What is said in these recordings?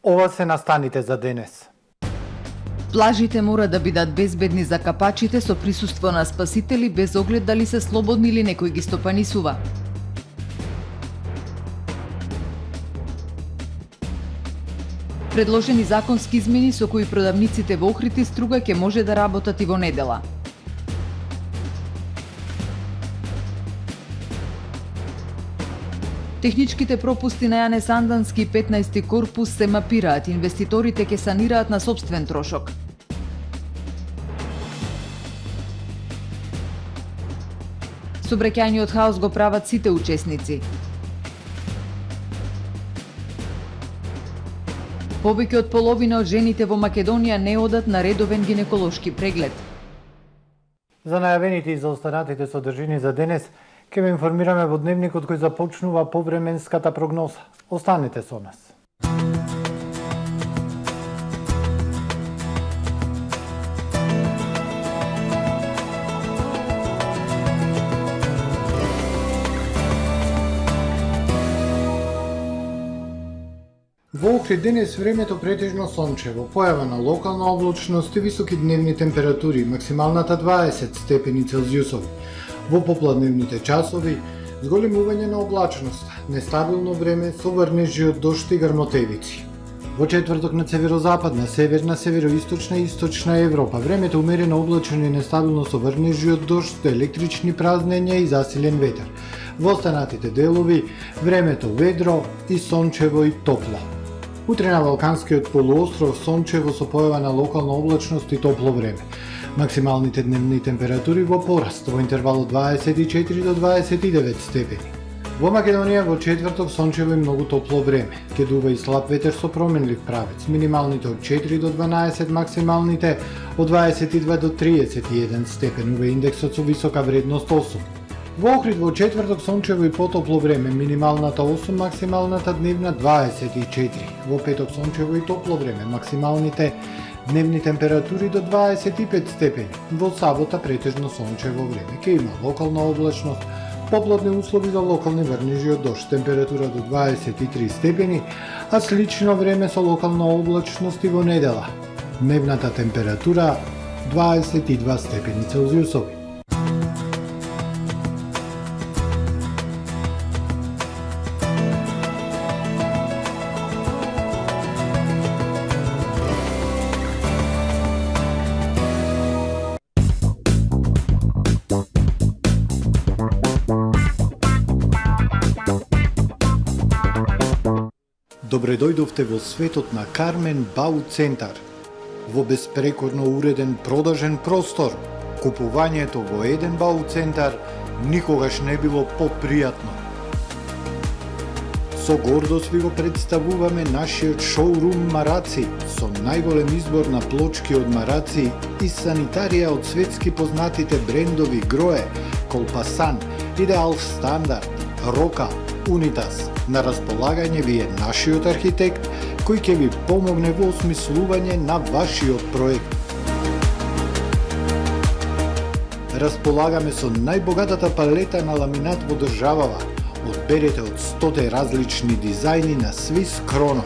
Ова се настаните за денес. Плажите мора да бидат безбедни за капачите со присуство на спасители без оглед дали се слободни или некој ги стопанисува. Предложени законски измени со кои продавниците во Охрид и Струга ќе може да работат и во недела. Техничките пропусти на Јане Сандански 15 корпус се мапираат, инвеститорите ќе санираат на сопствен трошок. Собраќајниот хаос го прават сите учесници. Повеќе од половина од жените во Македонија не одат на редовен гинеколошки преглед. За најавените и за останатите содржини за денес, ќе ве информираме во дневникот кој започнува повременската прогноза. Останете со нас. Во Охрид денес времето претежно сончево, појава на локална облачност и високи дневни температури, максималната 20 степени Целзиусови. Во попладневните часови, зголемување на облачност, нестабилно време со врнежи од дожд и грмотевици. Во четврток на северозападна, северна, североисточна и источна Европа, времето умерено облачено и нестабилно со врнежи од дожд, електрични празнења и засилен ветер. Во останатите делови, времето ведро и сончево и топло. Утре на Балканскиот полуостров сончево со појава на локална облачност и топло време. Максималните дневни температури во пораст во интервал од 24 до 29 степени. Во Македонија во четврток сончево и многу топло време. Ќе дува и слаб ветер со променлив правец. Минималните од 4 до 12, максималните од 22 до 31 степен. Уве индексот со висока вредност 8. Во Охрид во четврток сончево и потопло време, минималната 8, максималната дневна 24. Во петок сончево и топло време, максималните дневни температури до 25 степени. Во сабота претежно сончево време, ќе има локална облачност, поплодни услови за локални врнежи од дожд, температура до 23 степени, а слично време со локална облачност и во недела. Дневната температура 22 степени Целзиусови. Добре дојдовте во светот на Кармен Бау Центар. Во беспрекорно уреден продажен простор, купувањето во еден Бау Центар никогаш не било попријатно. Со гордост ви го представуваме нашиот шоурум Мараци, со најголем избор на плочки од Мараци и санитарија од светски познатите брендови Грое, Колпасан, Идеал Стандард, Рока, Унитас. На располагање ви е нашиот архитект, кој ќе ви помогне во осмислување на вашиот проект. Располагаме со најбогатата палета на ламинат во државава. Одберете од 100 различни дизајни на Swiss Chrono.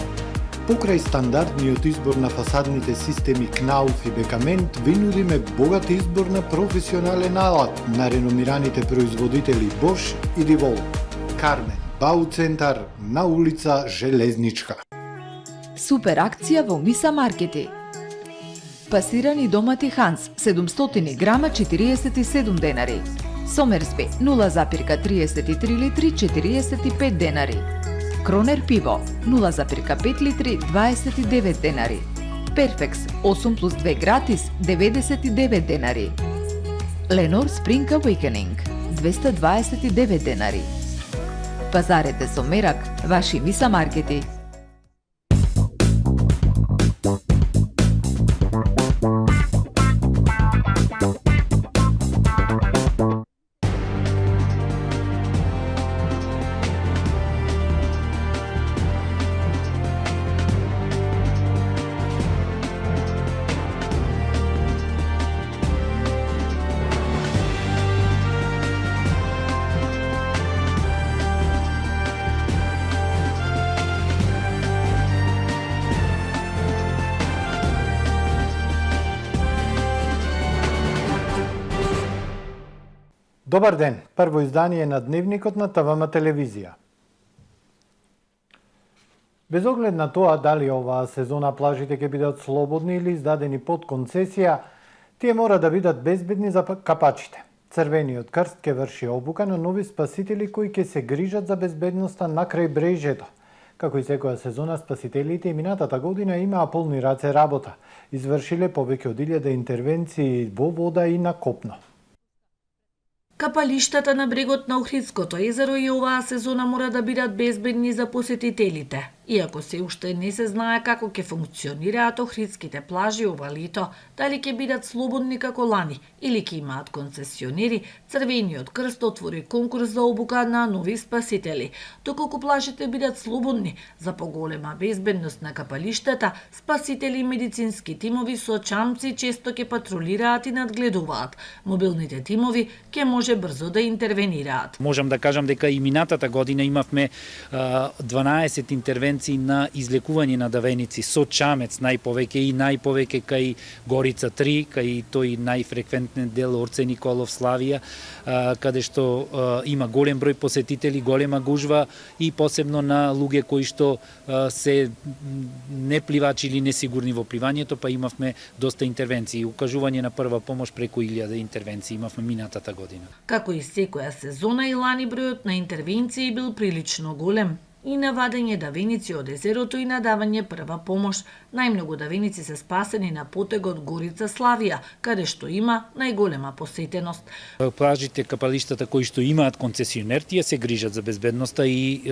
Покрај стандардниот избор на фасадните системи Knauf и Бекамент, ви нудиме богат избор на професионален алат на реномираните производители Bosch и DeWalt. Кармен Бау Центар на улица Железничка. Супер акција во Миса Маркети. Пасирани домати Ханс 700 грама 47 денари. Сомерсби 0,33 литри 45 денари. Кронер пиво 0,5 литри 29 денари. Перфекс 8 плюс 2 гратис 99 денари. Ленор Spring Awakening 229 денари. Пазарете со мерак, ваши Миса Маркети. Добар ден, прво издание на Дневникот на ТВМ телевизија. Без оглед на тоа дали оваа сезона плажите ќе бидат слободни или издадени под концесија, тие мора да бидат безбедни за капачите. Црвениот крст ќе врши обука на нови спасители кои ќе се грижат за безбедноста на крајбрежјето. Како и секоја сезона, спасителите и минатата година имаа полни раце работа. Извршиле повеќе од 1000 интервенции во вода и на копно. Капалиштата на брегот на Охридското езеро и оваа сезона мора да бидат безбедни за посетителите. Иако се уште не се знае како ќе функционираат охридските плажи ова лето, дали ќе бидат слободни како лани или ќе имаат концесионери, Црвениот крст отвори конкурс за обука на нови спасители. Доколку плажите бидат слободни, за поголема безбедност на капалиштата, спасители и медицински тимови со чамци често ќе патрулираат и надгледуваат. Мобилните тимови ќе може брзо да интервенираат. Можам да кажам дека и минатата година имавме 12 интервенции на излекување на давеници со чамец најповеќе и најповеќе кај Горица 3, кај тој најфреквентен дел Орце Николов Славија, каде што има голем број посетители, голема гужва и посебно на луѓе кои што се непливачи или несигурни во пливањето, па имавме доста интервенции. Укажување на прва помош преку 1000 интервенции имавме минатата година. Како и секоја сезона и лани бројот на интервенции бил прилично голем. И на вадење давеници од езерото и на давање прва помош. Најмногу давеници се спасени на потегот Горица Славија, каде што има најголема посетеност. Плажите, капалиштата кои што имаат концесионер, тие се грижат за безбедноста и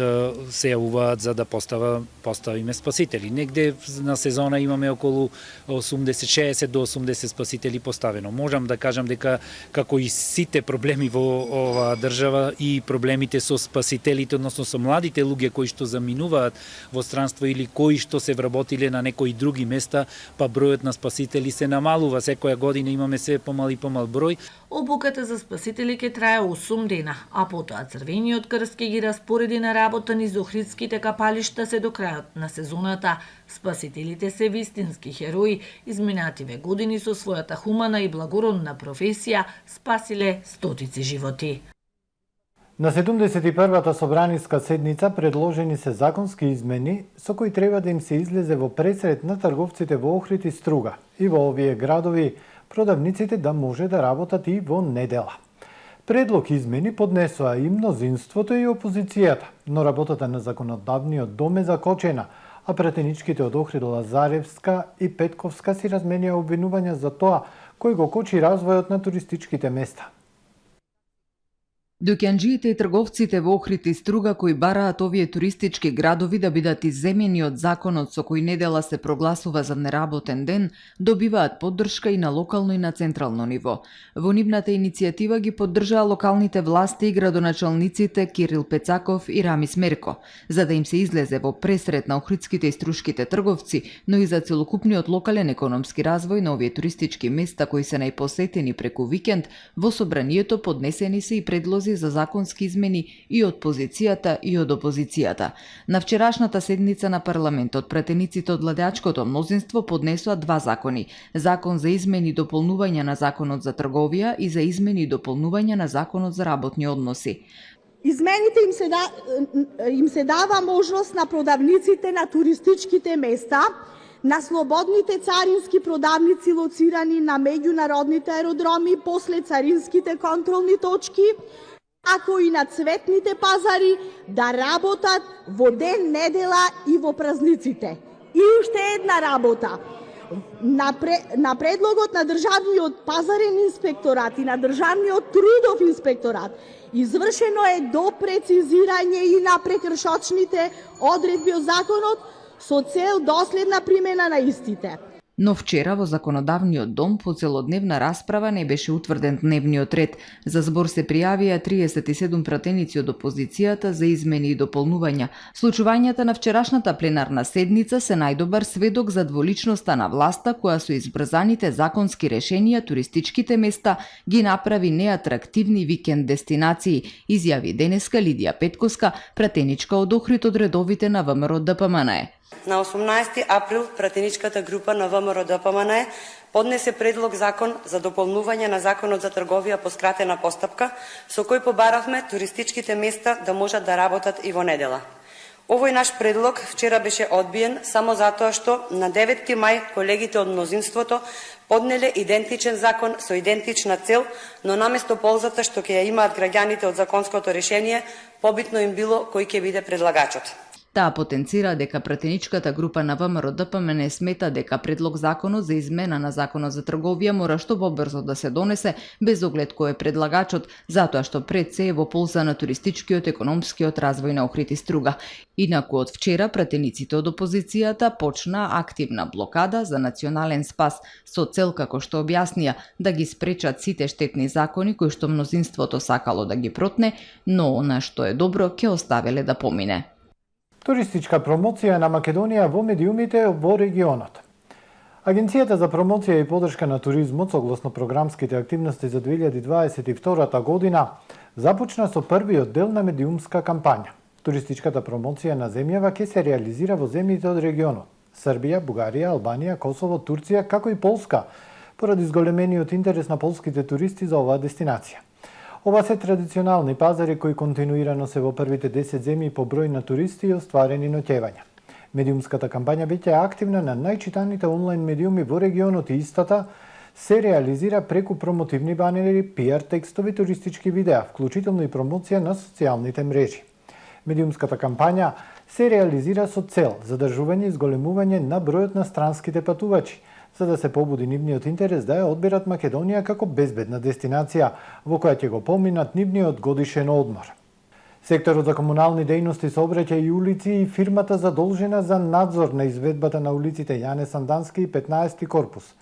се јавуваат за да поставиме спасители. Негде на сезона имаме околу 60 до 80 спасители поставено. Можам да кажам дека како и сите проблеми во оваа држава и проблемите со спасителите, односно со младите луѓе кои што заминуваат во странство или кои што се вработиле на некои други места, па бројот на спасители се намалува. Секоја година имаме се помал и помал број. Обуката за спасители ќе трае 8 дена, а потоа Црвениот крст ќе ги распореди на работа низ охридските капалишта се до крајот на сезоната. Спасителите се вистински херои, изминативе години со својата хумана и благородна професија спасиле стотици животи. На 71-та собраниска седница предложени се законски измени со кои треба да им се излезе во пресред на трговците во Охрид и Струга и во овие градови продавниците да може да работат и во недела. Предлог измени поднесоа и мнозинството и опозицијата, но работата на законодавниот дом е закочена, а пратеничките од Охрид, Лазаревска и Петковска си разменија обвинувања за тоа кој го кочи развојот на туристичките места. Дуќанџиите и трговците во Охрид и Струга кои бараат овие туристички градови да бидат изземени од законот со кој недела се прогласува за неработен ден, добиваат поддршка и на локално и на централно ниво. Во нивната иницијатива ги поддржаа локалните власти и градоначалниците Кирил Пецаков и Рамис Мерко, за да им се излезе во пресред на охридските и струшките трговци, но и за целокупниот локален економски развој на овие туристички места кои се најпосетени преку викенд. Во собранието поднесени се и предлози за законски измени и од позицијата и од опозицијата. На вчерашната седница на парламентот пратениците од владеачкото мнозинство поднесоа два закони: Закон за измени и дополнување на Законот за трговија и за измени и дополнување на Законот за работни односи. Измените им се дава можност на продавниците на туристичките места, на слободните царински продавници лоцирани на меѓународните аеродроми после царинските контролни точки, ако и на цветните пазари да работат во ден, недела и во празниците. И уште една работа. На предлогот на Државниот пазарен инспекторат и на Државниот трудов инспекторат извршено е допрецизирање и на прекршочните одредби од законот со цел доследна примена на истите. Но вчера во Законодавниот дом по целодневна расправа не беше утврден дневниот ред. За збор се пријавија 37 пратеници од опозицијата за измени и дополнувања. Случувањата на вчерашната пленарна седница се најдобар сведок за дволичноста на власта која со избрзаните законски решенија туристичките места ги направи неатрактивни викенд дестинации, изјави денеска Лидија Петковска, пратеничка од Охрид од редовите на ВМРО ДПМН. На 18 април пратеничката група на ВМРО-ДПМН поднесе предлог закон за дополнување на Законот за трговија по скратена постапка, со кој побаравме туристичките места да можат да работат и во недела. Овој наш предлог вчера беше одбиен само затоа што на 9 мај колегите од мнозинството поднеле идентичен закон со идентична цел, но наместо ползата што ќе ја имаат граѓаните од законското решение, побитно им било кој ќе биде предлагачот. Таа потенцира дека пратеничката група на ВМРО-ДПМН смета дека предлог законот за измена на Законот за трговија мора што побрзо да се донесе, без оглед кој е предлагачот, затоа што пред се е во полза на туристичкиот економскиот развој на Охрид и Струга. Инаку од вчера пратениците од опозицијата почна активна блокада за национален спас со цел, како што објаснија, да ги спречат сите штетни закони кои што мнозинството сакало да ги протне, но она што е добро ќе оставеле да помине. Туристичка промоција на Македонија во медиумите во регионот. Агенцијата за промоција и поддршка на туризмот, согласно програмските активности за 2022 година, започна со првиот дел на медиумска кампања. Туристичката промоција на земјава ќе се реализира во земјите од регионот: Србија, Бугарија, Албанија, Косово, Турција, како и Полска, поради зголемениот интерес на полските туристи за оваа дестинација. Ова се традиционални пазари кои континуирано се во првите 10 земји по број на туристи и остварени ноќевања. Медиумската кампања биќе активна на најчитаните онлайн медиуми во регионот и истата се реализира преку промотивни банери, PR текстови, туристички видеа, вклучително и промоција на социјалните мрежи. Медиумската кампања се реализира со цел задржување и зголемување на бројот на странските патувачи, за да се побуди нивниот интерес да ја одберат Македонија како безбедна дестинација во која ќе го поминат нивниот годишен одмор. Секторот за комунални дејности, сообраќај и улици и фирмата задолжена за надзор на изведбата на улиците Јане Сандански и 15 корпус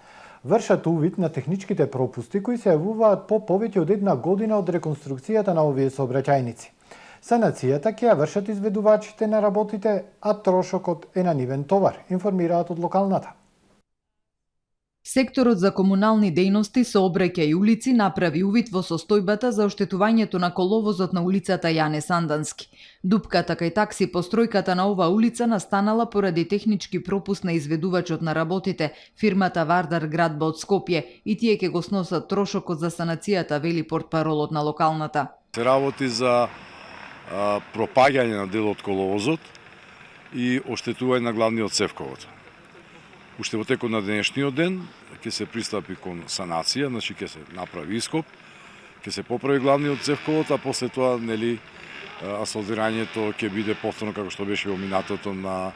вршат увид на техничките пропусти кои се јавуваат по повеќе од една година од реконструкцијата на овие сообраќајници. Санацијата ќе ја вршат изведувачите на работите, а трошокот е на нивен товар, информираат од локалната. Секторот за комунални дејности, сообраќај и улици направи увид во состојбата за оштетувањето на коловозот на улицата Јане Сандански. Дупката кај такси постројката на оваа улица настанала поради технички пропуст на изведувачот на работите, фирмата Вардар Градба од Скопје, и тие ќе го сносат трошокот за санацијата, вели портпаролот на локалната. Се работи за пропаѓање на дел од коловозот и оштетување на главниот цевковод. Уште во текот на денешниот ден ќе се пристапи кон санација, значи ќе се направи ископ, ќе се поправи главниот цевковод, а после тоа асфалтирањето ќе биде повторно како што беше во минатото на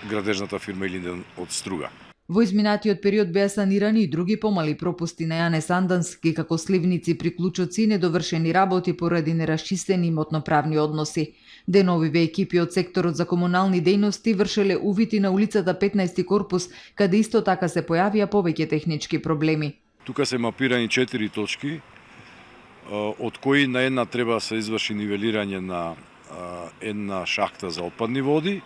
градежната фирма Илинден од Струга. Во изминатиот период беа санирани и други помали пропусти на Јане Сандански, како сливници, приклучоци и недовршени работи поради нерасчистени имотно-правни односи. Деновиве екипи од секторот за комунални дејности вршеле увити на улицата 15 корпус, каде исто така се појавија повеќе технички проблеми. Тука се мапирани 4 точки, од кои на една треба да се изврши нивелирање на една шахта за отпадни води,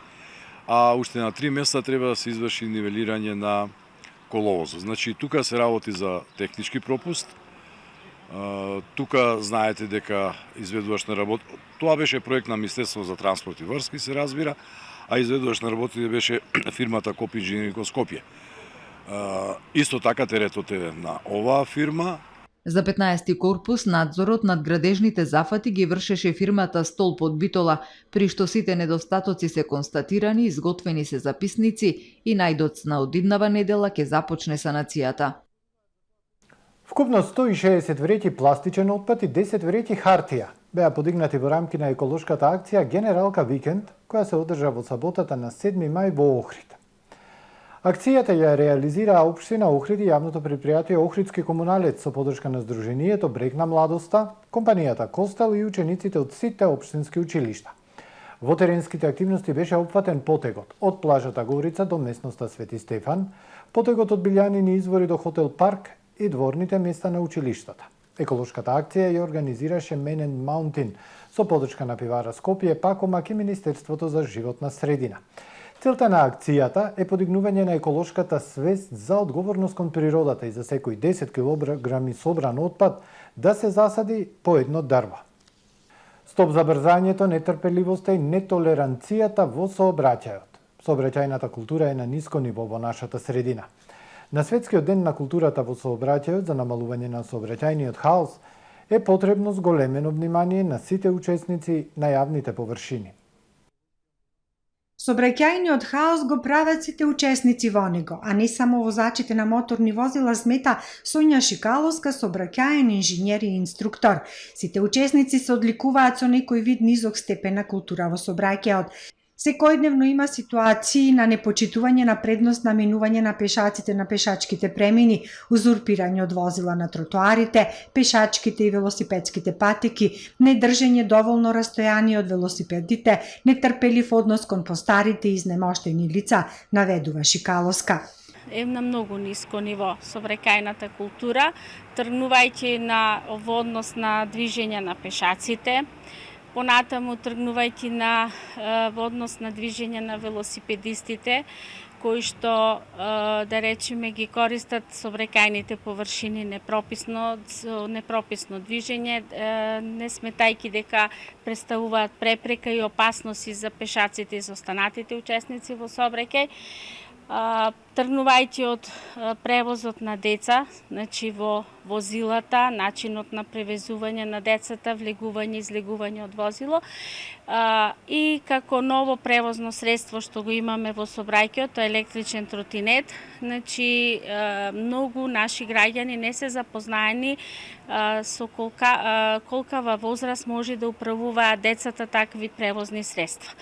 а уште на 3 места треба да се изврши нивелирање на коловозот. Значи, тука се работи за технички пропуст. Тука знаете дека изведуваш на работи, тоа беше проект на Министерството за транспорт и врски, се разбира, а изведуваш на работите беше фирмата Коп Инженеринг од Скопје. Исто така теретот е на оваа фирма. За 15 корпус надзорот над градежните зафати ги вршеше фирмата Столп од Битола, при што сите недостатоци се констатирани, изготвени се записници и најдоцна од иднава недела ќе започне санацијата. Вкупно 160 вреќи пластичен отпад и 10 вреќи хартија беа подигнати во рамки на еколошката акција Генералка Викенд, која се одржа во саботата на 7 мај во Охрид. Акцијата ја реализира општина Охрид и јавното предпријатие Охридски комуналец со поддршка на Сдруженијето Брег на младоста, компанијата Костел и учениците од сите општински училишта. Во теренските активности беше опфатен потегот од плажата Горица до местноста Свети Стефан, потегот од Билјанини извори до хотел Парк и дворните места на училиштата. Еколошката акција ја организираше Менен Маунтин со поддршка на Пивара Скопје, Пакомак и Министерството за животна средина. Целта на акцијата е подигнување на еколошката свест за одговорност кон природата и за секој 10 кг собран отпад да се засади по едно дрво. Стоп за брзањето, нетрпеливоста и нетолеранцијата во сообраќајот. Сообраќајната култура е на ниско ниво во нашата средина. На Светскиот ден на културата во сообраќајот за намалување на сообраќајниот хаос е потребно зголемено внимание на сите учесници на јавните површини. Сообраќајниот хаос го прават сите учесници во него, а не само возачите на моторни возила, смета Сонја Шикаловска, сообраќаен инженер и инструктор. Сите учесници се одликуваат со некој вид низок степен на култура во сообраќајот. Секојдневно има ситуации на непочитување на предност на минување на пешаците на пешачките премини, узурпирање од возила на тротоарите, пешачките и велосипедските патеки, недржење доволно растојание од велосипедите, нетрпелив однос кон постарите и изнемоштени лица, наведува Шикаловска. Е на многу ниско ниво сообраќајната култура, тргнувајќи во однос на движење на пешаците, понатаму тргнувајќи во однос на движење на велосипедистите, кои што, да речеме, ги користат сообраќајните површини непрописно движење, не сметајќи дека представуваат препрека и опасности за пешаците и за останатите учесници во сообраќај, тргнувајќи од превозот на деца, значи во возилата, начинот на превезување на децата, влегување и излегување од возило, и како ново превозно средство што го имаме во сообраќајот, тоа е електричен тротинет. Значи, многу наши граѓани не се запознаени со колкава возраст може да управуваат децата такви превозни средства.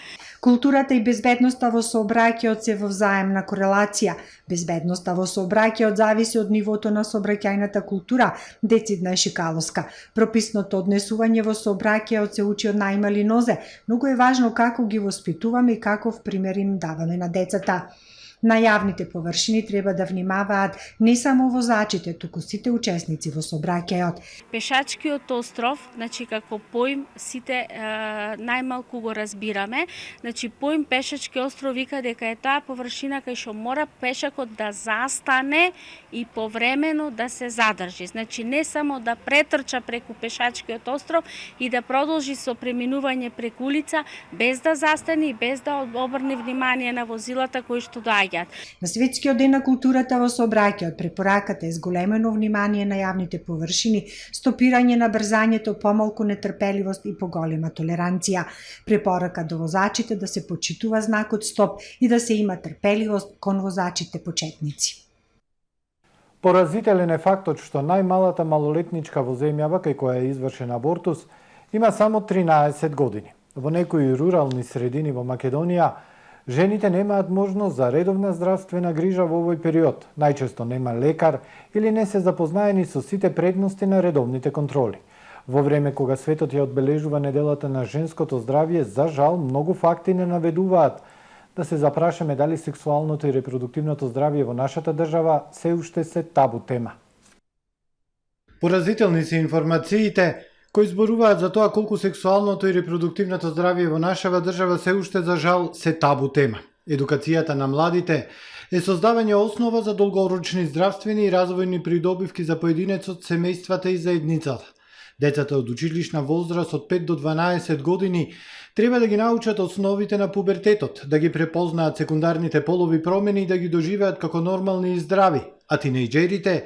Културата и безбедноста во сообраќајот се во взаемна корелација. Безбедноста во сообраќајот зависи од нивото на сообраќајната култура, децидна Шикаловска. Прописното однесување во сообраќајот се учи од најмали нозе. Многу е важно како ги воспитуваме и каков пример им даваме на децата. На јавните површини треба да внимаваат не само возачите, туку сите учесници во сообраќајот. Пешачкиот остров, значи како поим, сите најмалку го разбираме. Значи поим пешачки остров вика дека е таа површина кај што мора пешакот да застане и повремено да се задржи. Значи не само да претрча преку пешачкиот остров и да продолжи со преминување преку улица без да застане и без да обрне внимание на возилата кои што доаѓаат. На Светскиот ден на културата во сообраќајот препораката е зголемено внимание на јавните површини, стопирање на брзањето, помалку нетрпеливост и поголема толеранција. Препорака до возачите да се почитува знакот стоп и да се има трпеливост кон возачите почетници. Поразителен е фактот што најмалата малолетничка во земјава кај која е извршен абортус има само 13 години. Во некои рурални средини во Македонија жените немаат можност за редовна здравствена грижа во овој период. Најчесто нема лекар или не се запознаени со сите предности на редовните контроли. Во време кога светот ја одбележува неделата на женското здравје, за жал, многу факти не наведуваат да се запрашаме дали сексуалното и репродуктивното здравје во нашата држава се уште се табу тема. Поразителни се информациите кои зборуваат за тоа колку сексуалното и репродуктивното здравје во нашава држава се уште за жал се табу тема. Едукацијата на младите е создавање основа за долгорочни здравствени и развојни придобивки за поединецот, семејствата и заедницата. Децата од училишна возраст од 5 до 12 години треба да ги научат основите на пубертетот, да ги препознаат секундарните полови промени и да ги доживеат како нормални и здрави, а тинејџерите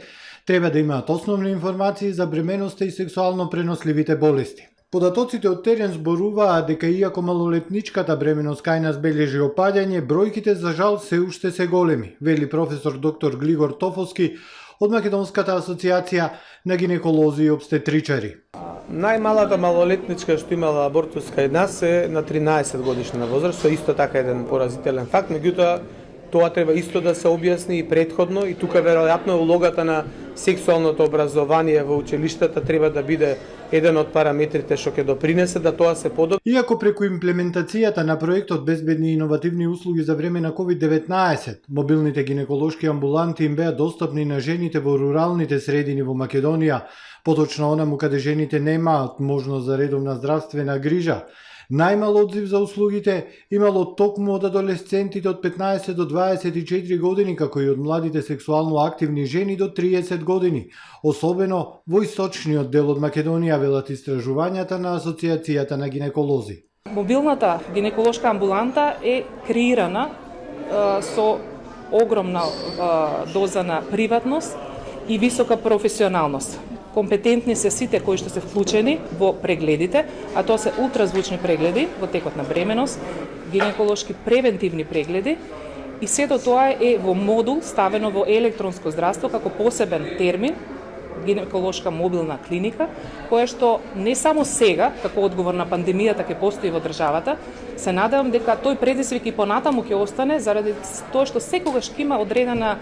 треба да имаат основни информации за бременоста и сексуално преносливите болести. Податоците од терен зборуваат дека иако малолетничката бременост кај нас бележи опаѓање, бројките за жал се уште се големи, вели професор доктор Глигор Тофовски од Македонската асоциација на гинеколози и обстетричари. Најмалата малолетничка што имала абортус кај нас е на 13 годишна возраст, што е исто така еден поразителен факт, меѓутоа тоа треба исто да се објасни и претходно и тука веројатно улогата на сексуалното образование во училиштата треба да биде еден од параметрите што ќе допринесе да тоа се подобри. Иако преку имплементацијата на проектот Безбедни и иновативни услуги за време на COVID-19, мобилните гинеколошки амбуланти им беа достапни на жените во руралните средини во Македонија, поточно онаму каде жените немаат можност за редовна здравствена грижа, најмал одзив за услугите имало токму од адолесцентите од 15 до 24 години, како и од младите сексуално активни жени до 30 години, особено во источниот дел од Македонија, велат истражувањата на Асоциацијата на гинеколози. Мобилната гинеколошка амбуланта е креирана со огромна доза на приватност и висока професионалност. Компетентни се сите кои што се вклучени во прегледите, а тоа се ултразвучни прегледи во текот на бременост, гинеколошки превентивни прегледи, и сето тоа е во модул ставено во електронско здравство како посебен термин, гинеколошка мобилна клиника, која што не само сега, како одговор на пандемијата, ќе постои во државата, се надевам дека тој предизвик и понатаму ќе остане заради тоа што секогаш ќе има одредена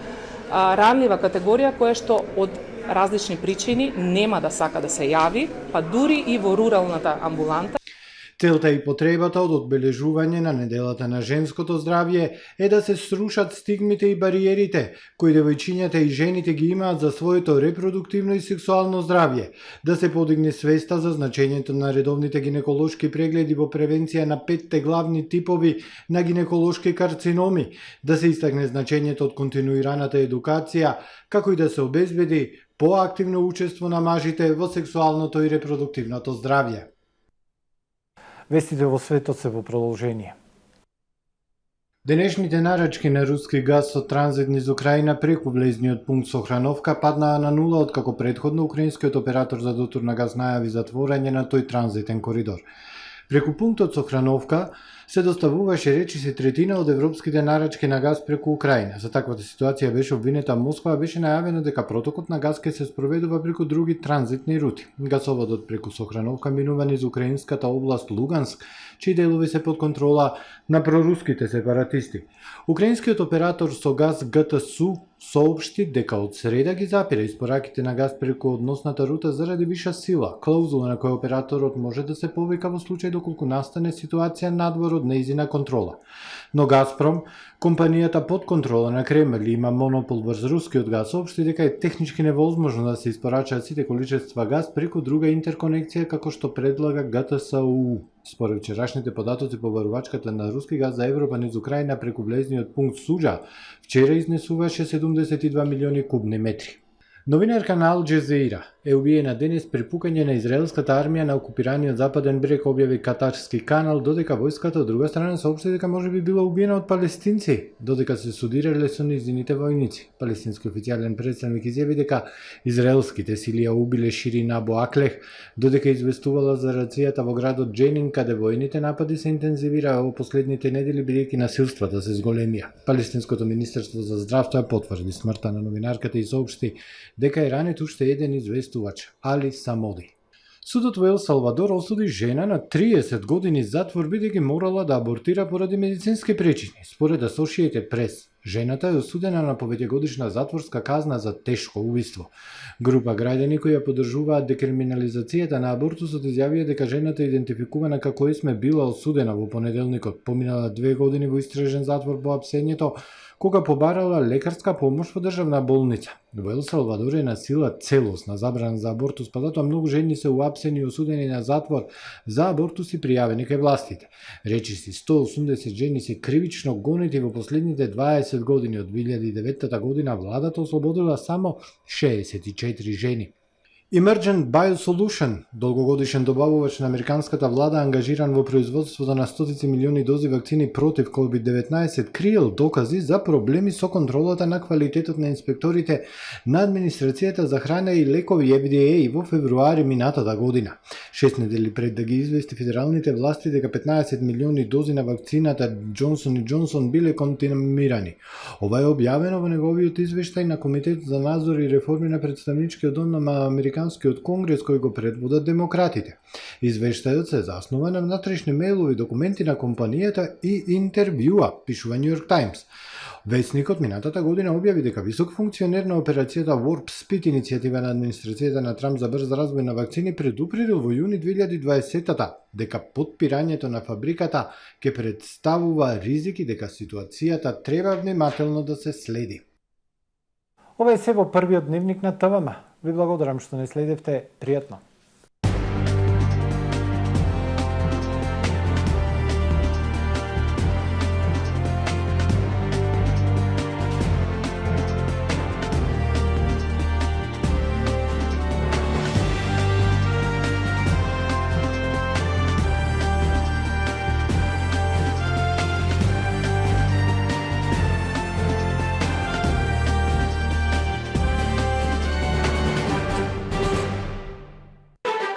ранлива категорија која што од различни причини нема да сака да се јави, па дури и во руралната амбуланта. Целта и потребата од одбележување на неделата на женското здравје е да се срушат стигмите и бариерите кои девојчињата и жените ги имаат за своето репродуктивно и сексуално здравје, да се подигне свеста за значењето на редовните гинеколошки прегледи во превенција на 5 главни типови на гинеколошки карциноми, да се истакне значењето од континуираната едукација, како и да се обезбеди поактивно учество на мажите во сексуалното и репродуктивното здравје. Вестите во светот се во продолжение. Денешните нарачки на руски газ со транзит низ Украина преку влезниот пункт со Храновка паднаа на нула, откако претходно украинскиот оператор за дотур на газ најави затворање на тој транзитен коридор. Преку пунктот со Храновка се доставуваше речиси третина од европските нарачки на газ преку Украина. За таквата ситуација беше обвинета Москва, беше најавено дека протокот на газ ќе се спроведува преку други транзитни рути. Гасоводот преку Сохрановка минува низ украинската област Луганск, чии делови се под контрола на проруските сепаратисти. Украинскиот оператор со газ ГТСУ соопшти дека од среда ги запира испораките на газ преку односната рута заради виша сила, клаузула на која операторот може да се повика во случај доколку настане ситуација надвор од нејзина контрола. Но Газпром, компанијата под контрола на Кремљ, има монопол врз рускиот газ, соопшти дека е технички невозможно да се испорачаат сите количества газ преку друга интерконекција како што предлага ГТСУ. Според вчерашните податоци по барувачката на руски газ за Европа низ Украина преку влезниот пункт Суџа, вчера изнесуваше 72 милиони кубни метри. Новинарка на Ал Джезеира е убиена денес при пукање на израелската армија на окупираниот западен брег, објави катарски канал, додека војската од друга страна соопшти дека можеби била убиена од палестинци, додека се судирале со нејзините војници. Палестински официјален представник изјави дека израелските сили ја убиле Ширин Абу Аклех, додека известувала за рацијата во градот Дженин, каде војните напади се интензивираа во последните недели бидејќи насилствата се зголемија. Палестинското министерство за здравство ја потврди смртта на новинарката и соопшти дека е ранет уште еден известувач, Али Самоди. Судот во Ел Салвадор осуди жена на 30 години затвор бидејќи морала да абортира поради медицински причини. Според Associated Press, жената е осудена на повеќегодишна затворска казна за тешко убиство. Група граѓани кои ја поддржуваат декриминализацијата на абортусот изјавија дека жената идентификувана како Есме била осудена во понеделникот, поминала 2 години во истражен затвор по апсењето, кога побарала лекарска помош во државна болница. Во Ел Салвадор е на сила целосна забрана за абортус, па затоа многу жени се уапсени и осудени на затвор за абортуси пријавени кај властите. Речиси 180 жени се кривично гонети во последните 20 години. Од 2009 година владата ослободила само 64 жени. Emergent Biosolution, долгогодишен добавувач на американската влада, ангажиран во производството на стотици милиони дози вакцини против COVID-19, криел докази за проблеми со контролата на квалитетот на инспекторите на администрацијата за храна и лекови FDA во февруари минатата година. 6 недели пред да ги извести федералните власти дека 15 милиони дози на вакцината Johnson & Johnson биле контаминирани. Ова е објавено во неговиот извештај на Комитет за надзор и реформи на представничкиот дом на Американскиот конгрес кој го предводат демократите. Извештајот се заснува на внатрешни мејлови, документи на компанијата и интервјуа, пишува New York Times. Весникот минатата година објави дека висок функционер на операцијата Warp Speed, иницијатива на администрацијата на Трамп за брз развој на вакцини, предупредил во јуни 2020-та дека подпирањето на фабриката ќе представува ризики, дека ситуацијата треба внимателно да се следи. Ова е се во првиот дневник на ТВМ. Ви благодарам што не следевте. Пријатно.